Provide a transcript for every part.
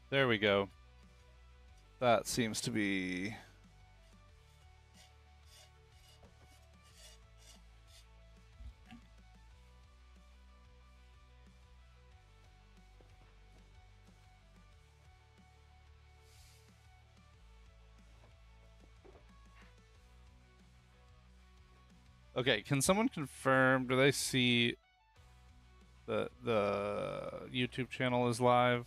There we go. That seems to be... Okay, can someone confirm, do they see the YouTube channel is live?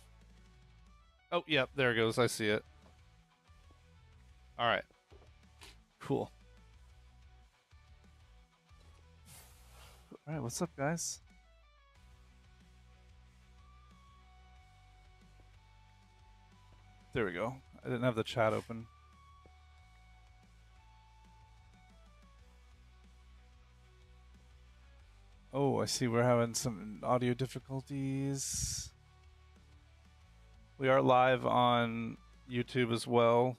Oh, yep, there it goes. I see it. All right. Cool. All right, what's up, guys? There we go. I didn't have the chat open. Oh, I see we're having some audio difficulties. We are live on YouTube as well.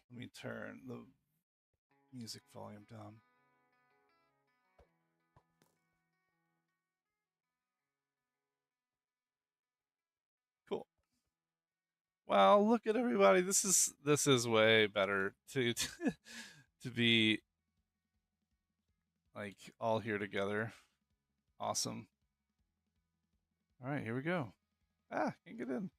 Let me turn the music volume down. Cool. Well, look at everybody. This is way better to be like all here together. Awesome. All right, here we go. Ah, can't get in.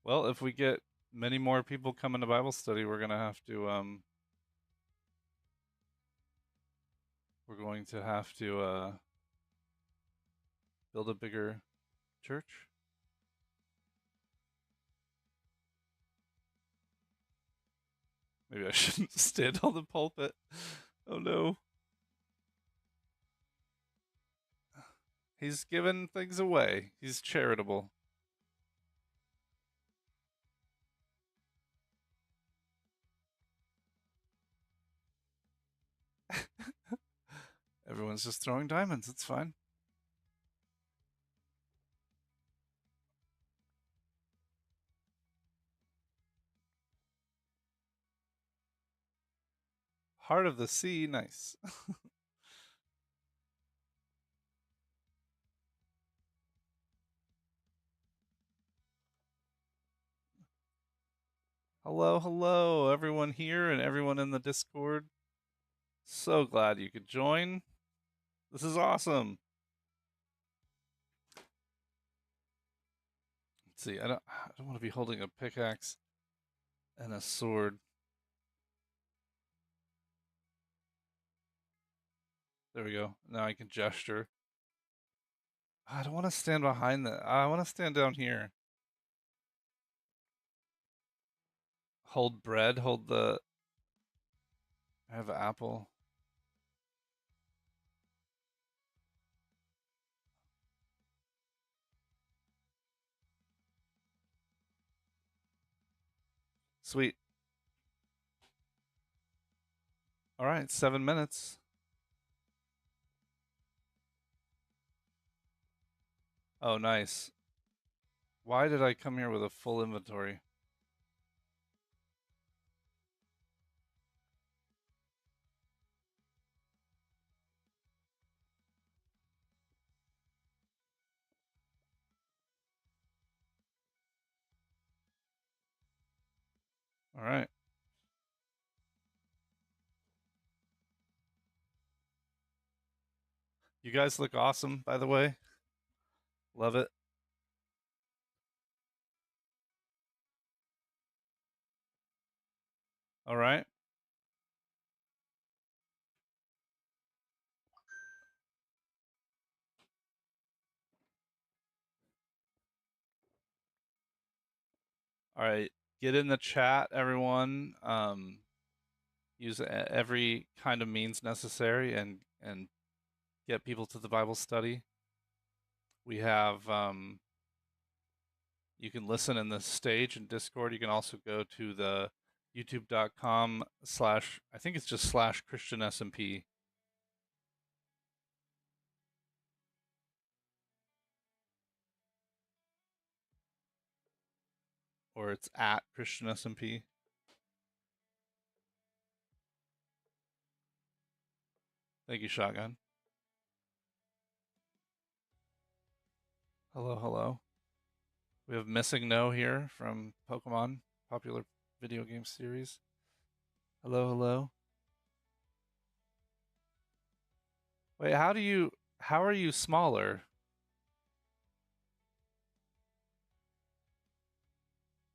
Well, if we get many more people coming to Bible study, we're going to have to build a bigger church. Maybe I shouldn't stand on the pulpit. Oh no. He's giving things away. He's charitable. Everyone's just throwing diamonds. It's fine. Heart of the Sea, nice. Hello, hello, everyone here and everyone in the Discord. So glad you could join. This is awesome. Let's see. I don't want to be holding a pickaxe and a sword. There we go. Now I can gesture. I don't want to stand behind that. I want to stand down here. Hold bread. Hold the. I have an apple. Sweet. All right, 7 minutes. Oh, nice. Why did I come here with a full inventory? All right. You guys look awesome, by the way. Love it. All right. All right. Get in the chat, everyone. Use every kind of means necessary and get people to the Bible study. We have you can listen in the stage in Discord. You can also go to the youtube.com/ I think it's just /Christian SMP, or it's at Christian SMP. Thank you, Shotgun. Hello, hello. We have Missing No here from Pokemon, popular video game series. Hello, hello. Wait, how are you smaller?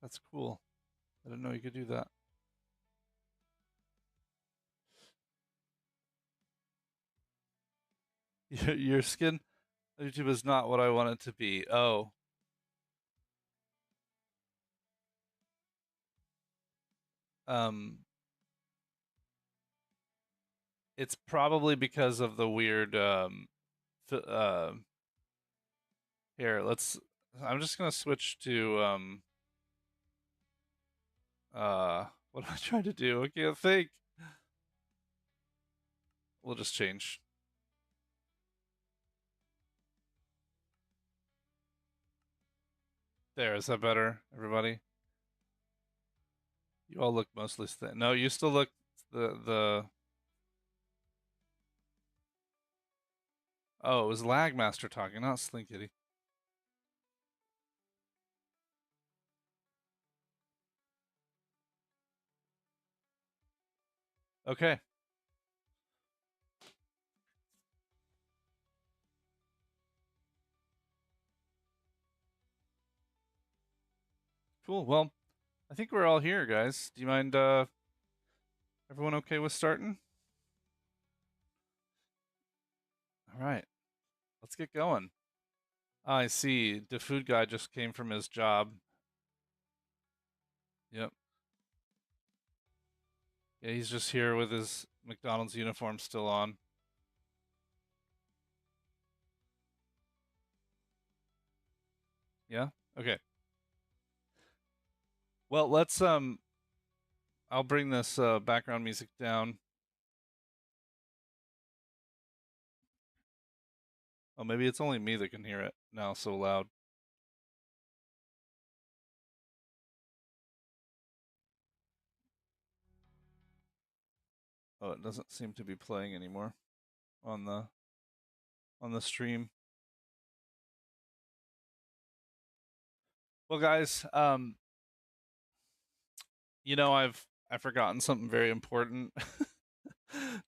That's cool. I didn't know you could do that. Your skin on YouTube is not what I want it to be. Oh. Um, it's probably because of the weird here, I'm just gonna switch to what am I trying to do? I can't think. We'll just change. There, is that better, everybody? You all look mostly thin. No, you still look the Oh, it was Lagmaster talking, not Slinkity. Okay. Cool. Well, I think we're all here, guys. Do you mind everyone okay with starting? All right. Let's get going. I see. The food guy just came from his job. Yep. Yeah, he's just here with his McDonald's uniform still on. Yeah? Okay. Well, let's I'll bring this background music down. Oh, maybe it's only me that can hear it now so loud. Oh, it doesn't seem to be playing anymore on the stream. Well, guys, you know, I've forgotten something very important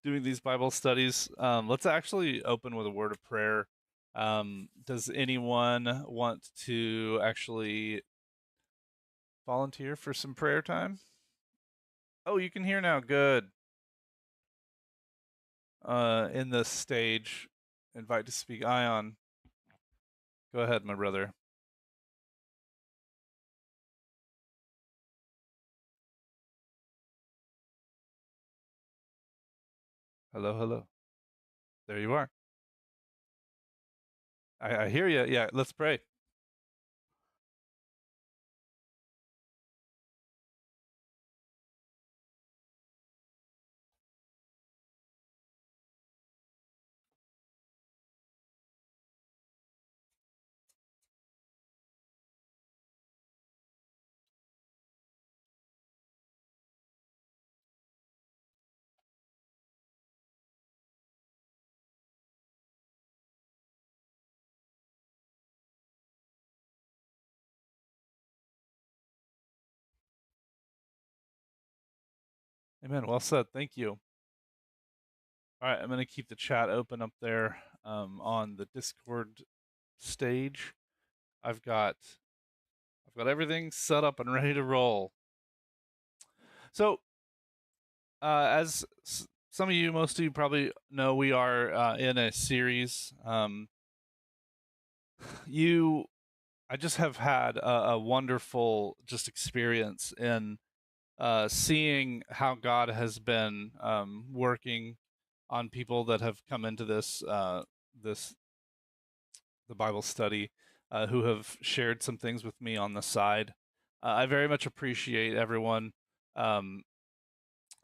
doing these Bible studies. Let's actually open with a word of prayer. Does anyone want to actually volunteer for some prayer time? Oh, you can hear now. Good. In the stage, invite to speak. Ion, go ahead, my brother. Hello, hello. There you are. I hear you. Yeah, let's pray. Amen. Well said. Thank you. All right, I'm going to keep the chat open up there on the Discord stage. I've got everything set up and ready to roll. So some of you, most of you probably know, we are in a series. You, I just have had a wonderful just experience in seeing how God has been working on people that have come into this the Bible study, who have shared some things with me on the side. I very much appreciate everyone. Um,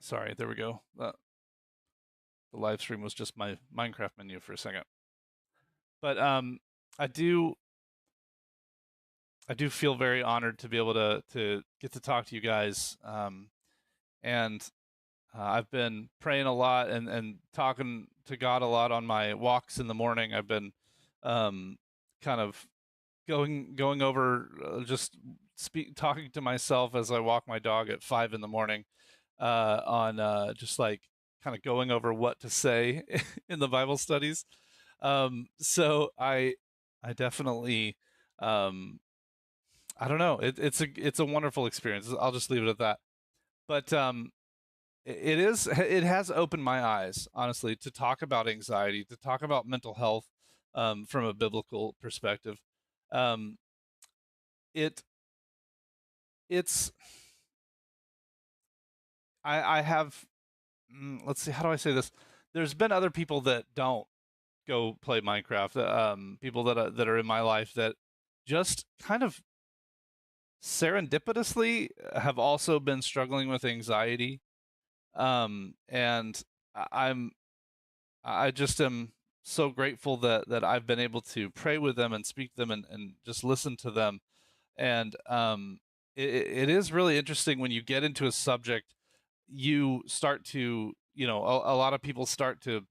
Sorry, there we go. The live stream was just my Minecraft menu for a second. But I do I do feel very honored to be able to get to talk to you guys. And I've been praying a lot and talking to God a lot on my walks in the morning. I've been kind of going over, talking to myself as I walk my dog at 5 in the morning, on just like kind of going over what to say in the Bible studies. So I definitely, um, I don't know. It's a wonderful experience. I'll just leave it at that. But it has opened my eyes, honestly, to talk about anxiety, to talk about mental health, from a biblical perspective. Um, it it's I have, let's see, how do I say this? There's been other people that don't go play Minecraft, people that are in my life that just kind of serendipitously have also been struggling with anxiety. And I'm I just am so grateful that I've been able to pray with them and speak to them and just listen to them. And it is really interesting when you get into a subject, you start to, a lot of people start to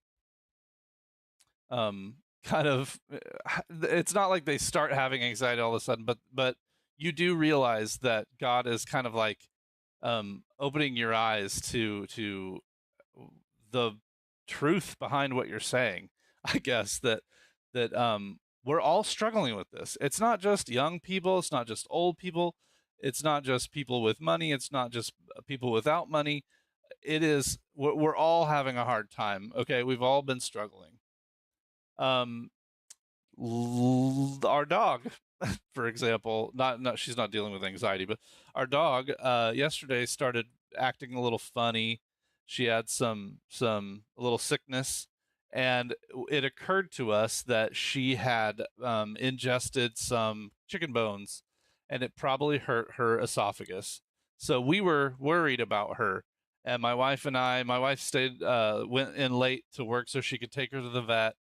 um, kind of, it's not like they start having anxiety all of a sudden, but you do realize that God is kind of like opening your eyes to the truth behind what you're saying. I guess that we're all struggling with this. It's not just young people, it's not just old people, it's not just people with money, it's not just people without money. We're all having a hard time. Okay, we've all been struggling. Um, our dog, for example, not she's not dealing with anxiety, but our dog yesterday started acting a little funny. She had some a little sickness, and it occurred to us that she had ingested some chicken bones, and it probably hurt her esophagus. So we were worried about her, and my wife stayed, went in late to work so she could take her to the vet,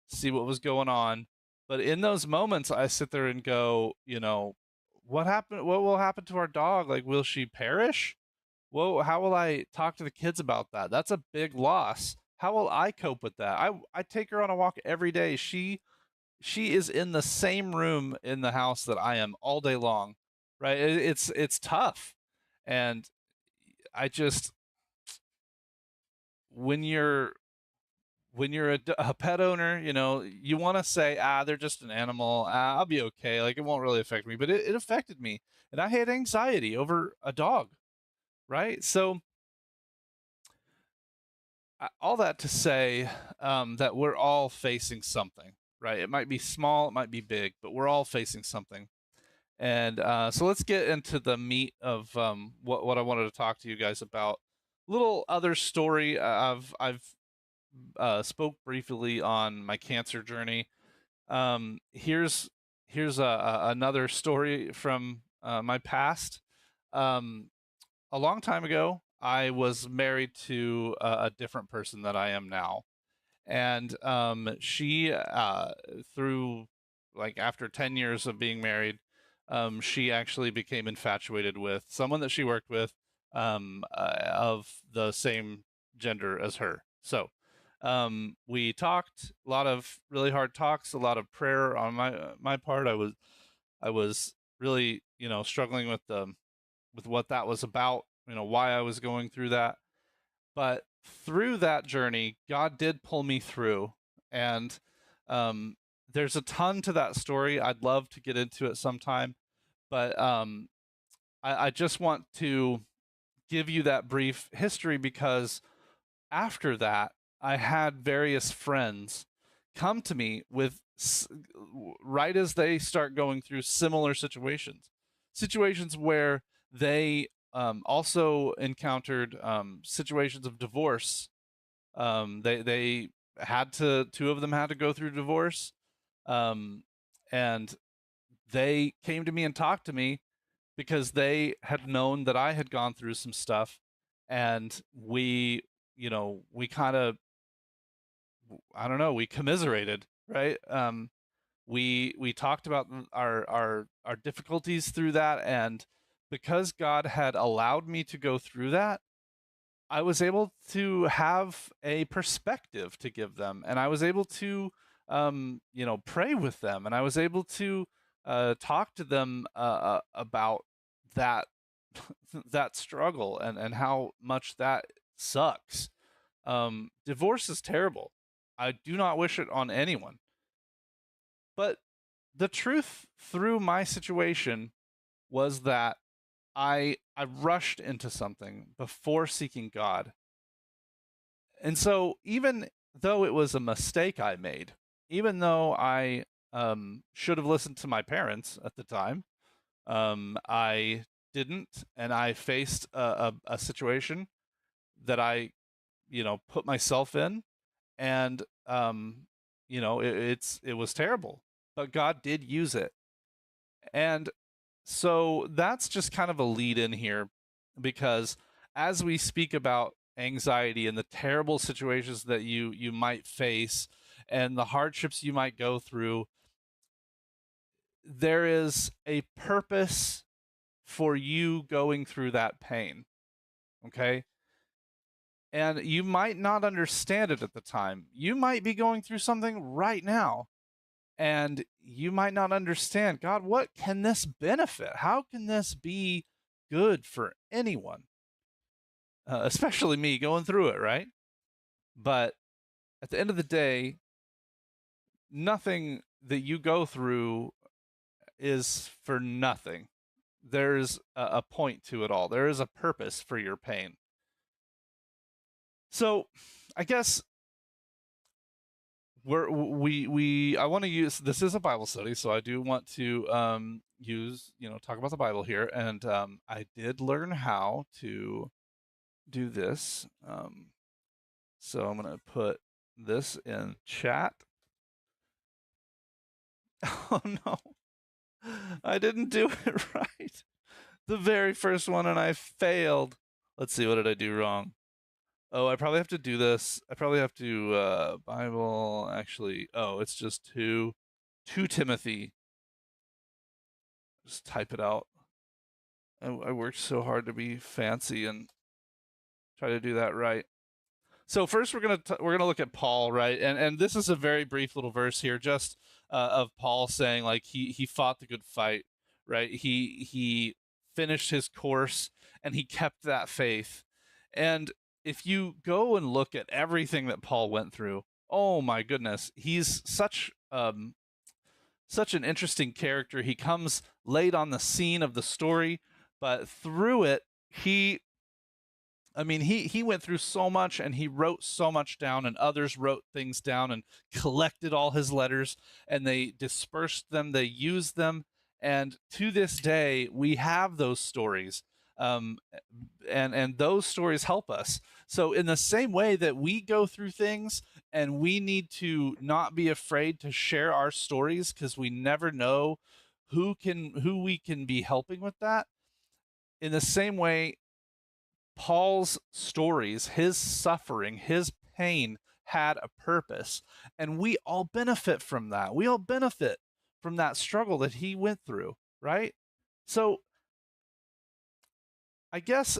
see what was going on. But in those moments, I sit there and go, what happened? What will happen to our dog? Like, will she perish? Well, how will I talk to the kids about that? That's a big loss. How will I cope with that? I take her on a walk every day. She is in the same room in the house that I am all day long, right? It's tough, and I just when you're a pet owner, you want to say, they're just an animal. I'll be okay. Like, it won't really affect me. But it affected me. And I had anxiety over a dog, right? So, all that to say, that we're all facing something, right? It might be small, it might be big, but we're all facing something. And so let's get into the meat of what I wanted to talk to you guys about. Little other story. I've spoke briefly on my cancer journey. Here's another story from my past. Um, a long time ago, I was married to a different person that I am now, and she, through, like, after 10 years of being married, she actually became infatuated with someone that she worked with, of the same gender as her. So we talked a lot of really hard talks, a lot of prayer on my part. I was really, struggling with what that was about, why I was going through that. But through that journey, God did pull me through, and um, there's a ton to that story. I'd love to get into it sometime, but I just want to give you that brief history because after that, I had various friends come to me with right as they start going through similar situations where they also encountered situations of divorce. They had to, two of them had to go through divorce, um, and they came to me and talked to me because they had known that I had gone through some stuff, and we kind of, I don't know, we commiserated, right? We talked about our difficulties through that, and because God had allowed me to go through that, I was able to have a perspective to give them, and I was able to, pray with them, and I was able to talk to them about that that struggle and how much that sucks. Divorce is terrible. I do not wish it on anyone. But the truth through my situation was that I rushed into something before seeking God. And so even though it was a mistake I made, even though I should have listened to my parents at the time, I didn't, and I faced a situation that I, put myself in, and it was terrible, but God did use it. And so that's just kind of a lead in here, because as we speak about anxiety and the terrible situations that you might face and the hardships you might go through, there is a purpose for you going through that pain. Okay? And you might not understand it at the time. You might be going through something right now, and you might not understand, God, what can this benefit? How can this be good for anyone? Especially me going through it, right? But at the end of the day, nothing that you go through is for nothing. There's a point to it all. There is a purpose for your pain. So I guess I want to use, this is a Bible study, so I do want to talk about the Bible here, and I did learn how to do this. So I'm gonna put this in chat. Oh no, I didn't do it right. The very first one, and I failed. Let's see, what did I do wrong? Oh, I probably have to do this. I probably have to Bible, actually. Oh, it's just 2 Timothy. Just type it out. I worked so hard to be fancy and try to do that right. So first, we're gonna look at Paul, right? And this is a very brief little verse here, just of Paul saying, like, he fought the good fight, right? He finished his course and he kept that faith. And if you go and look at everything that Paul went through, oh my goodness, he's such an interesting character. He comes late on the scene of the story, but through it, he went through so much, and he wrote so much down, and others wrote things down and collected all his letters, and they dispersed them, they used them, and to this day we have those stories. And those stories help us. So in the same way that we go through things, and we need to not be afraid to share our stories, because we never know who we can be helping with that. In the same way, Paul's stories, his suffering, his pain had a purpose, and we all benefit from that. We all benefit from that struggle that he went through, right? So I guess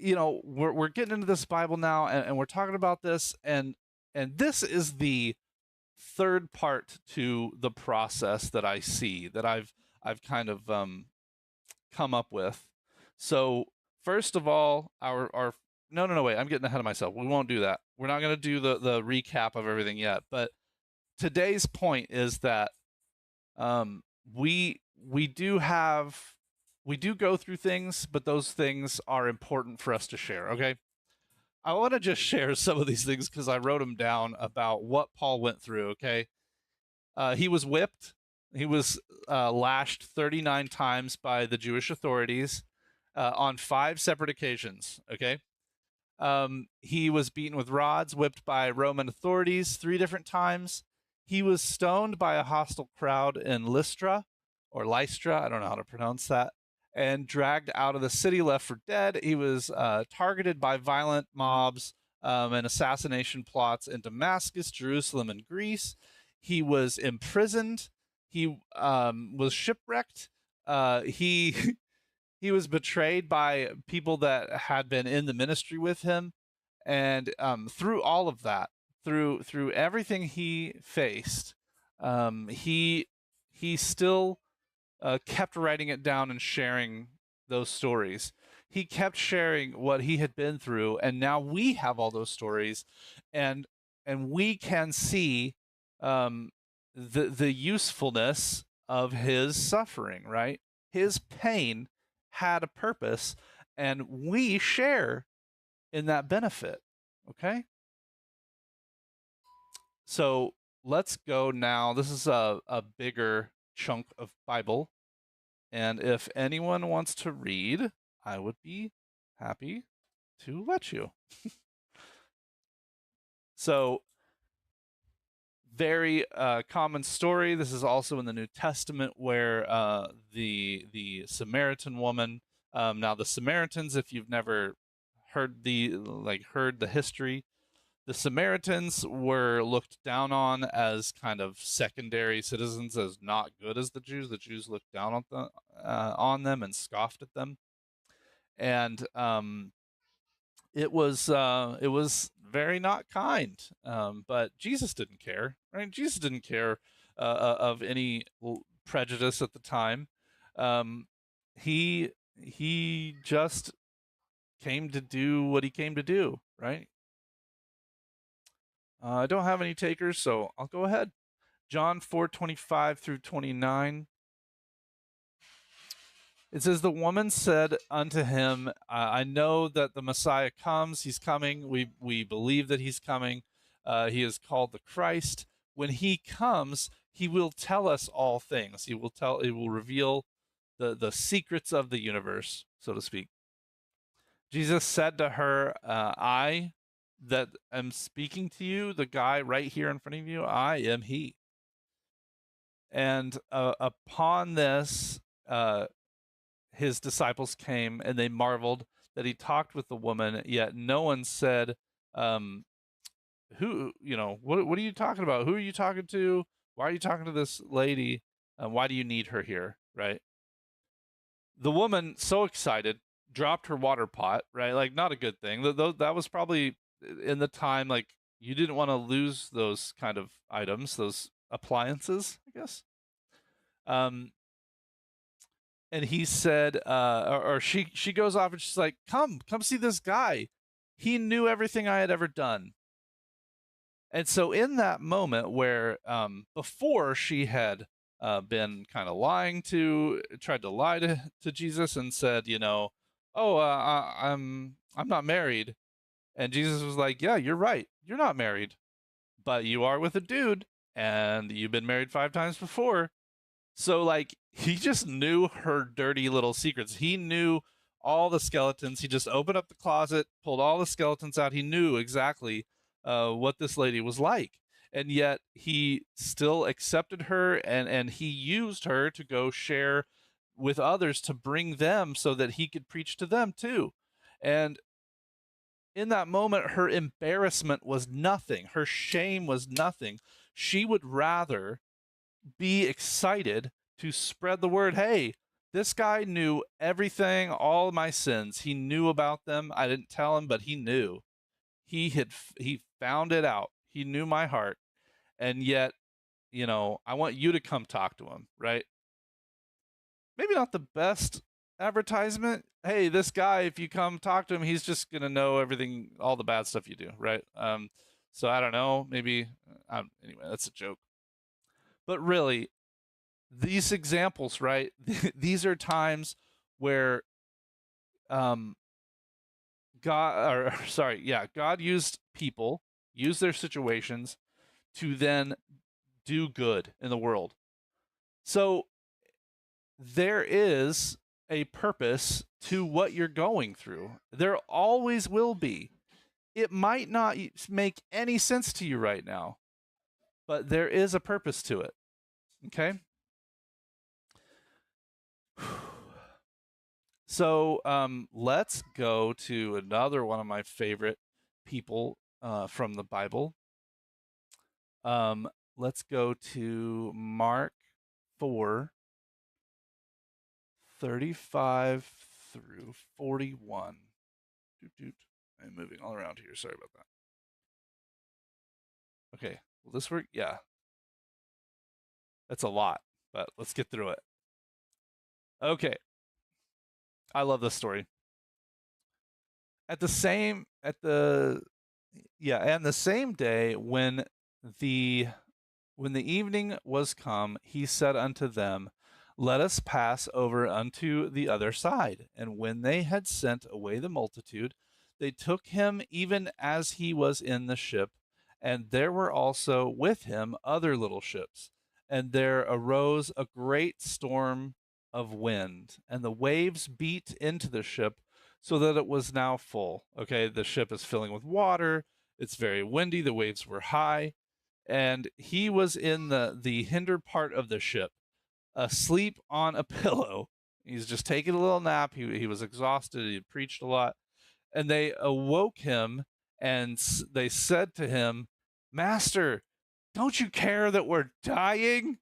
we're getting into this Bible now, and we're talking about this, and this is the third part to the process that I see, that I've kind of come up with. So first of all, our no, wait, I'm getting ahead of myself. We won't do that. We're not going to do the recap of everything yet. But today's point is that we do have we do go through things, but those things are important for us to share. Okay, I want to just share some of these things because I wrote them down about what Paul went through. Okay, he was whipped. He was lashed 39 times by the Jewish authorities on 5 separate occasions. Okay. He was beaten with rods, whipped by Roman authorities 3 different times. He was stoned by a hostile crowd in Lystra or Lystra, I don't know how to pronounce that, and dragged out of the city, left for dead. He was targeted by violent mobs and assassination plots in Damascus, Jerusalem, and Greece. He was imprisoned. He was shipwrecked. He he was betrayed by people that had been in the ministry with him, and through all of that, through everything he faced, he still kept writing it down and sharing those stories. He kept sharing what he had been through, and now we have all those stories, and we can see um, the usefulness of his suffering. Right, his pain had a purpose, and we share in that benefit. Okay, so let's go now. This is a bigger chunk of Bible. And if anyone wants to read, I would be happy to let you. So, very common story. This is also in the New Testament, where the Samaritan woman. Now, the Samaritans, if you've never heard the history, the Samaritans were looked down on as kind of secondary citizens, as not good as the Jews. The Jews looked down on them and scoffed at them, and it was very not kind. But Jesus didn't care, right? Jesus didn't care of any prejudice at the time. Um, he just came to do what he came to do, right? I don't have any takers, so I'll go ahead. John 4:25 through 29. It says, "The woman said unto him, I know that the Messiah comes. He's coming. We believe that he's coming. He is called the Christ. When he comes, he will tell us all things. He will reveal the secrets of the universe, so to speak." Jesus said to her, "I that am speaking to you, the guy right here in front of you, I am he." And upon this, his disciples came and they marveled that he talked with the woman, yet no one said, um, what are you talking about? Who are you talking to? Why are you talking to this lady? Why do you need her here? Right. The woman, so excited, dropped her water pot, right? Like, not a good thing. That was probably in the time, like, you didn't want to lose those kind of items, those appliances, I guess. And he said, or she goes off and she's like, come see this guy. He knew everything I had ever done. And so in that moment where before she had been kind of tried to lie to Jesus and said, I'm not married. And Jesus was like, yeah, you're right. You're not married, but you are with a dude, and you've been married 5 times before. So, like, he just knew her dirty little secrets. He knew all the skeletons. He just opened up the closet, pulled all the skeletons out. He knew exactly what this lady was like. And yet he still accepted her, and he used her to go share with others, to bring them so that he could preach to them too. And in that moment, her embarrassment was nothing. Her shame was nothing. She would rather be excited to spread the word. Hey, this guy knew everything, all my sins. He knew about them. I didn't tell him, but he knew. He found it out. He knew my heart. And yet, I want you to come talk to him, right? Maybe not the best advertisement. Hey, this guy, if you come talk to him, he's just going to know everything, all the bad stuff you do, right? So I don't know, maybe anyway, that's a joke. But really, these examples, right? These are times where um God, or sorry, yeah, God used people, used their situations to then do good in the world. So there is a purpose to what you're going through. There always will be. It might not make any sense to you right now, but there is a purpose to it. Okay? So let's go to another one of my favorite people from the Bible. Um, let's go to Mark 4, 35 through 41. I'm moving all around here. Sorry about that. Okay. Will this work? Yeah. That's a lot, but let's get through it. Okay. I love this story. At the same at the yeah, and the same day the when the evening was come, he said unto them, let us pass over unto the other side. And when they had sent away the multitude, they took him even as he was in the ship, and there were also with him other little ships. And there arose a great storm of wind, and the waves beat into the ship so that it was now full. Okay, the ship is filling with water. It's very windy. The waves were high, and he was in the hinder part of the ship, asleep on a pillow. He's just taking a little nap. He was exhausted. He had preached a lot, and they awoke him, and they said to him, Master, don't you care that we're dying?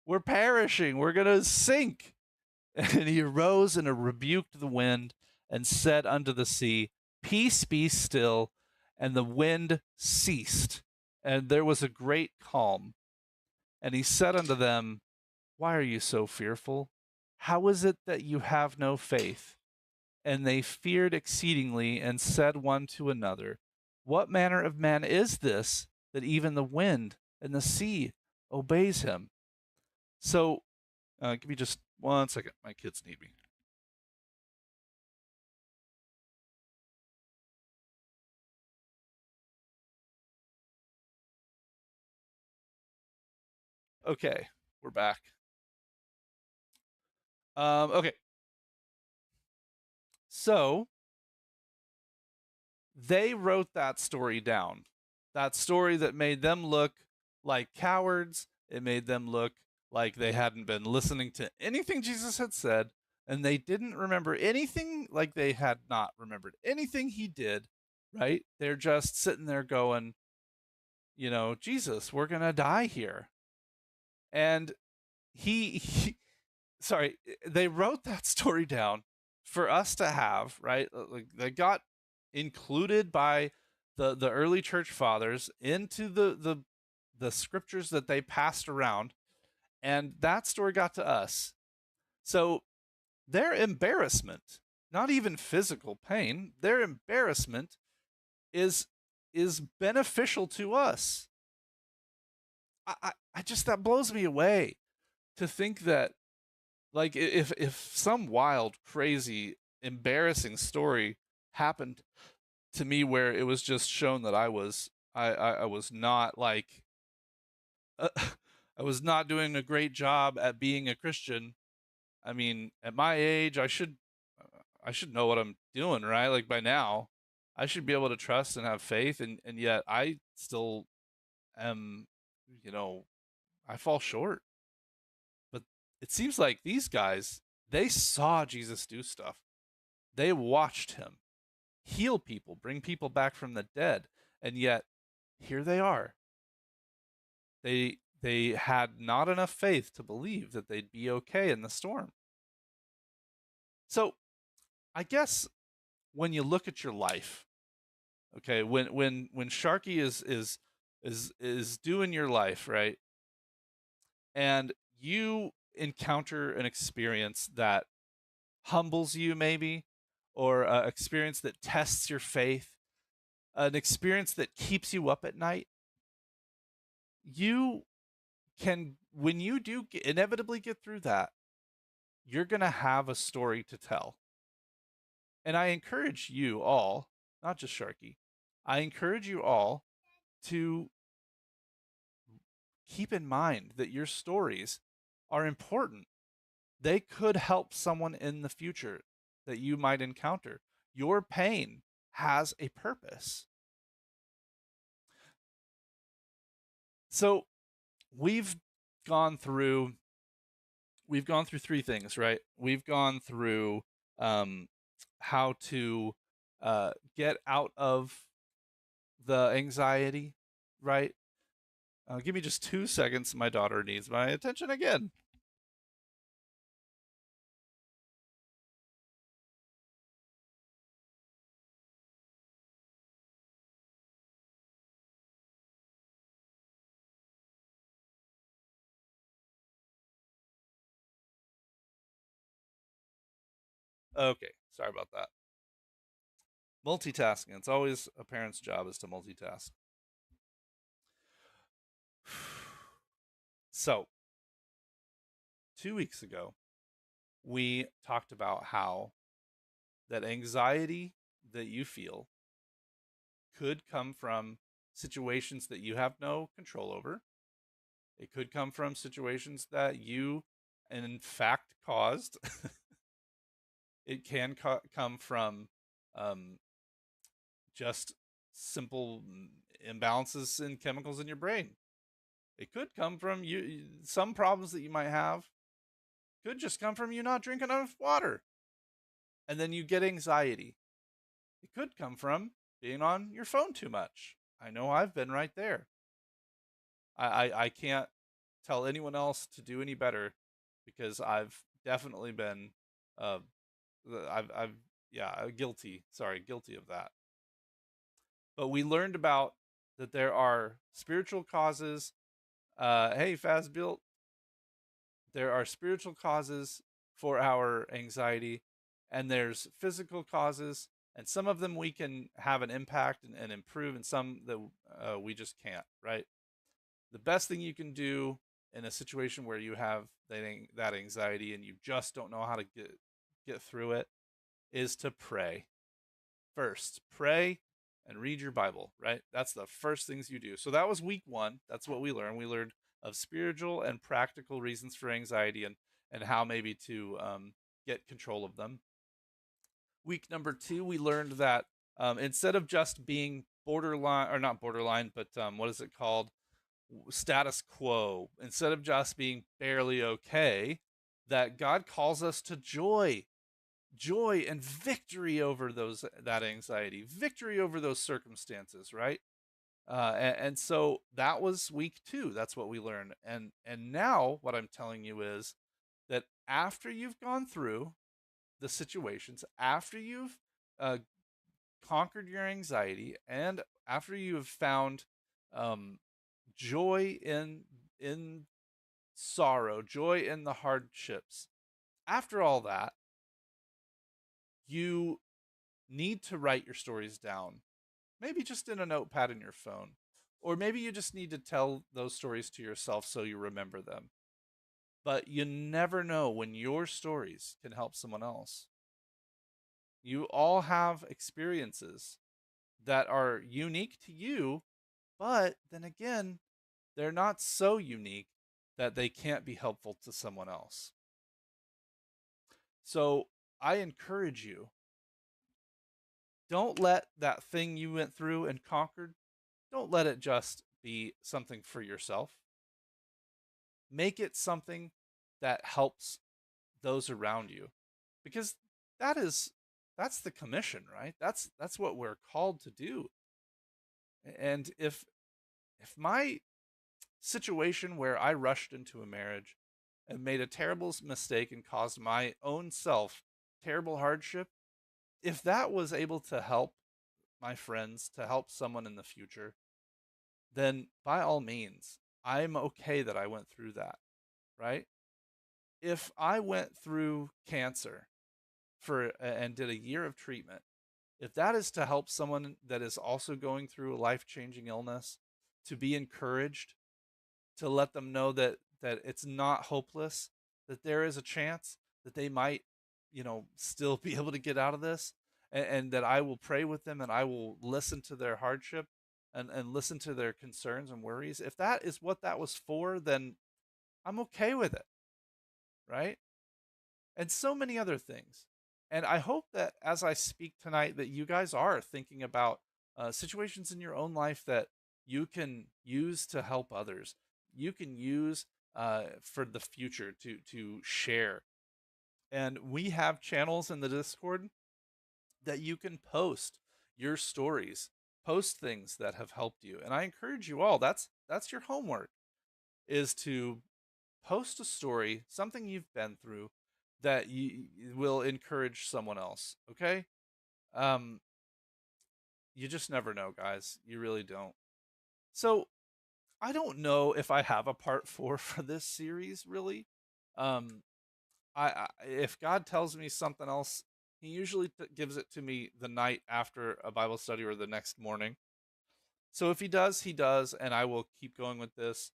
We're perishing. We're gonna sink. And he arose and rebuked the wind and said unto the sea, Peace, be still. And the wind ceased, and there was a great calm. And he said unto them, Why are you so fearful? How is it that you have no faith? And they feared exceedingly, and said one to another, What manner of man is this, that even the wind and the sea obeys him? So, give me just 1 second. My kids need me. Okay, we're back. Okay, so they wrote that story down. That story that made them look like cowards. It made them look like they hadn't been listening to anything Jesus had said, and they didn't remember anything, like they had not remembered anything he did, right? They're just sitting there going, Jesus, we're going to die here. And he sorry, they wrote that story down for us to have, right? Like they got included by the early church fathers into the scriptures that they passed around, and that story got to us. So their embarrassment, not even physical pain, their embarrassment is beneficial to us. I just, that blows me away to think that, like, if some wild, crazy, embarrassing story happened to me where it was just shown that I was not like I was not doing a great job at being a Christian. I mean, at my age, I should know what I'm doing, right? Like by now, I should be able to trust and have faith, and yet I still am, you know, I fall short. But it seems like these guys, they saw Jesus do stuff. They watched him heal people, bring people back from the dead, and yet here they are. They had not enough faith to believe that they'd be okay in the storm. So, I guess when you look at your life, okay, when Sharky is doing your life, right? And you encounter an experience that humbles you, maybe, or an experience that tests your faith, an experience that keeps you up at night, you can, when you do inevitably get through that, you're going to have a story to tell. And I encourage you all, not just Sharky, I encourage you all to keep in mind that your stories are important. They could help someone in the future that you might encounter. Your pain has a purpose. So we've gone through three things, right? We've gone through um, how to get out of the anxiety, right? Give me just 2 seconds. My daughter needs my attention again. Okay, sorry about that. Multitasking. It's always a parent's job is to multitask. So, 2 weeks ago, we talked about how that anxiety that you feel could come from situations that you have no control over. It could come from situations that you, in fact, caused. It can come from um, just simple imbalances in chemicals in your brain. It could come from you. Some problems that you might have could just come from you not drinking enough water, and then you get anxiety. It could come from being on your phone too much. I know I've been right there. I can't tell anyone else to do any better because I've definitely been uh, I've yeah, guilty. Sorry, guilty of that. But we learned about that there are spiritual causes. Hey, fast built. There are spiritual causes for our anxiety, and there's physical causes, and some of them we can have an impact and improve, and some that we just can't. Right. The best thing you can do in a situation where you have that anxiety and you just don't know how to get through it is to pray. First, pray and read your Bible, right? That's the first things you do. So that was week 1. That's what we learned. We learned of spiritual and practical reasons for anxiety and how maybe to get control of them. Week number 2, we learned that instead of just being borderline, or not borderline, but what is it called? Status quo, instead of just being barely okay, that God calls us to joy and victory over that anxiety, victory over those circumstances, right? And so that was week 2. That's what we learned. And now what I'm telling you is that after you've gone through the situations, after you've uh, conquered your anxiety, and after you have found um, joy in sorrow, joy in the hardships, after all that, you need to write your stories down. Maybe just in a notepad in your phone. Or maybe you just need to tell those stories to yourself so you remember them. But you never know when your stories can help someone else. You all have experiences that are unique to you, but then again, they're not so unique that they can't be helpful to someone else. So I encourage you, don't let that thing you went through and conquered, don't let it just be something for yourself. Make it something that helps those around you. Because that is that's the commission, right? That's what we're called to do. And if my situation where I rushed into a marriage and made a terrible mistake and caused my own self terrible hardship, if that was able to help my friends, to help someone in the future, then by all means, I'm okay that I went through that, right? If I went through cancer and did a year of treatment, if that is to help someone that is also going through a life-changing illness to be encouraged, to let them know that it's not hopeless, that there is a chance, that they might, still be able to get out of this, and that I will pray with them and I will listen to their hardship and listen to their concerns and worries. If that is what that was for, then I'm okay with it, right? And so many other things. And I hope that as I speak tonight, that you guys are thinking about situations in your own life that you can use to help others. You can use for the future to share. And we have channels in the Discord that you can post your stories, post things that have helped you. And I encourage you all. That's your homework, is to post a story, something you've been through that you will encourage someone else. Okay. um you just never know, guys, you really don't. So I don't know if I have a part 4 for this series, really. um I if God tells me something else, he usually gives it to me the night after a Bible study or the next morning. So if he does, he does, and I will keep going with this.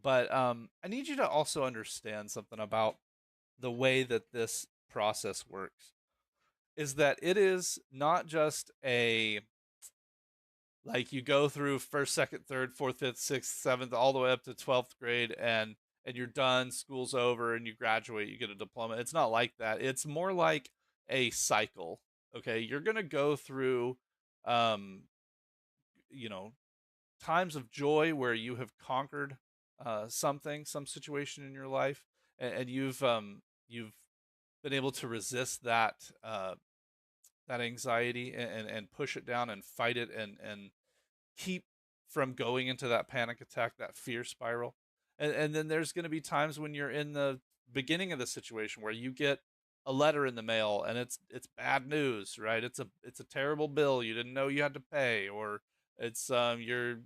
But I need you to also understand something about the way that this process works, is that it is not just a, like, you go through first, second, third, fourth, fifth, sixth, seventh, all the way up to 12th grade, and you're done, school's over, and you graduate, you get a diploma. It's not like that. It's more like a cycle. Okay, you're going to go through um you know times of joy where you have conquered some situation in your life, and you've been able to resist that anxiety, and push it down and fight it, and keep from going into that panic attack, that fear spiral. And then there's going to be times when you're in the beginning of the situation where you get a letter in the mail and it's bad news, right? It's a terrible bill you didn't know you had to pay, or it's you're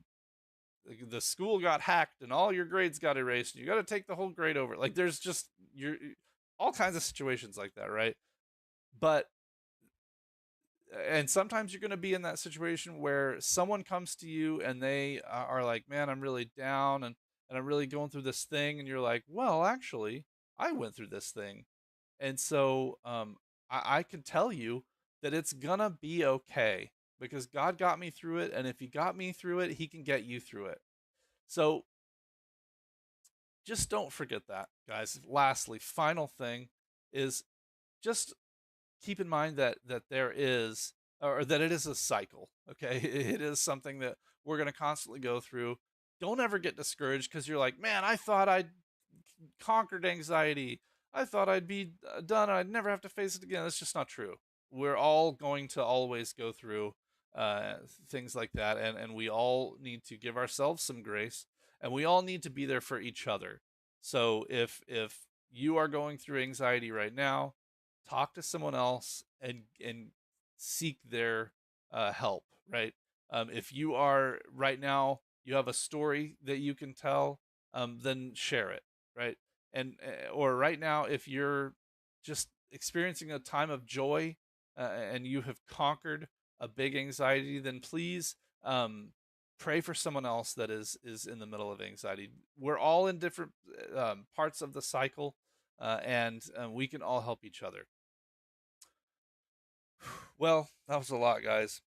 the school got hacked and all your grades got erased. You got to take the whole grade over. Like, there's just you're all kinds of situations like that, right? But and sometimes you're going to be in that situation where someone comes to you and they are like, man, I'm really down, and I'm really going through this thing. And you're like, well, actually, I went through this thing. And so I can tell you that it's going to be okay, because God got me through it. And if he got me through it, he can get you through it. So just don't forget that, guys. Lastly, final thing is, just keep in mind that there is, or that it is a cycle. Okay, it is something that we're going to constantly go through. Don't ever get discouraged because you're like, man, I thought I'd conquered anxiety, I thought I'd be done, I'd never have to face it again. That's just not true. We're all going to always go through uh, things like that, and we all need to give ourselves some grace, and we all need to be there for each other. So if you are going through anxiety right now, talk to someone else and seek their help, right? If you are right now, you have a story that you can tell, then share it, right? And or right now, if you're just experiencing a time of joy, and you have conquered a big anxiety, then please pray for someone else that is in the middle of anxiety. We're all in different parts of the cycle, and we can all help each other. Well, that was a lot, guys.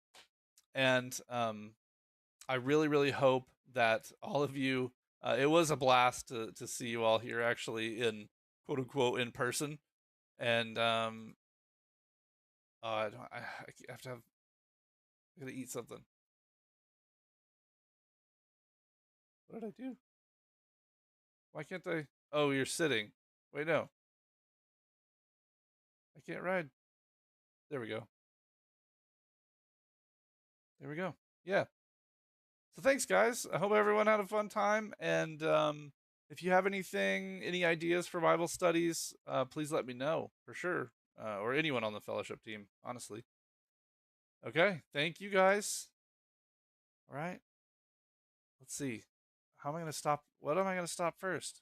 And I really, really hope that all of you, it was a blast to see you all here, actually, in quote unquote in person. And I have to have, I gotta eat something. What did I do? Why can't I? Oh, you're sitting. Wait, no, I can't ride. There we go. There we go. Yeah. So thanks, guys. I hope everyone had a fun time. And if you have anything, any ideas for Bible studies, please let me know for sure. Or anyone on the fellowship team, honestly. Okay. Thank you, guys. All right. Let's see. How am I going to stop? What am I going to stop first?